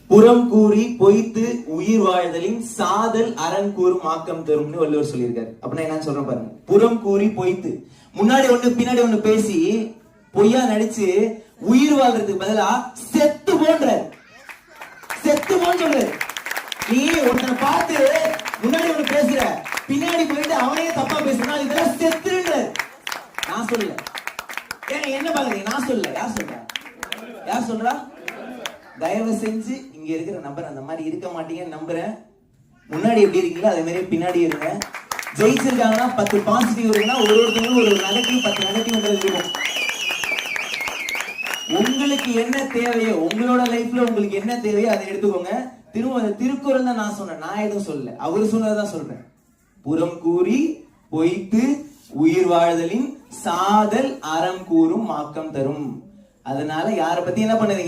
புறம் கூறி பொய்த்து உயிர் வாழ்தலின் சாதல் அரண் கூறும் ஆக்கம் தரும்னு வள்ளுவர் சொல்லியிருக்காரு. அப்படின்னா என்ன சொல்றேன் பாருங்க. புறம் கூறி பொய்த்து, முன்னாடி ஒண்ணு பின்னாடி ஒண்ணு பேசி பொய்யா நடிச்சு உயிர் வாழ்றதுக்கு பதிலா செத்து போன்ற செத்து போன்னு சொல்ற. நீ ஒருத்தனை பார்த்து முன்னாடி ஒண்ணு பேசுற, பின்னாடி போயிட்டு அவனையே தப்பா பேசுறா, இதெல்லாம் செத்துன்ற. நான் சொல்லல. ஏங்க என்ன பாக்குறீங்க? நான் சொல்லல. யார் சொல்றா? யார் சொல்றா? தயவு செஞ்சு இங்க இருக்கிற நம்பர் அந்த மாதிரி இருக்க மாட்டீங்கன்னு நம்புறேன். முன்னாடி எப்படி இருக்கீங்களோ அதே மாதிரி பின்னாடி இருங்க. ஜெயிச்சிருக்காங்கன்னா 10 பாசிட்டிவ் இருக்குன்னா ஒருத்தவங்களும் ஒரு நெகட்டிவ் 10 நெகட்டிவ்ன்றது இருக்கும். உங்களுக்கு என்ன தேவையோ, உங்களோட லைஃப்ல உங்களுக்கு என்ன தேவையோ அதை எடுத்துக்கோங்க. திரும்ப திருக்குறள் தான் நான் சொன்னேன், நான் எதுவும் சொல்லல, அவரு சொன்னதான் சொல்றேன். புறம் கூறி பொய்த்து உயிர் வாழ்தலின் சாதல் அறம் கூறும் ஆக்கம் தரும். அதனால யாரை பத்தி என்ன பண்ணுவீங்க?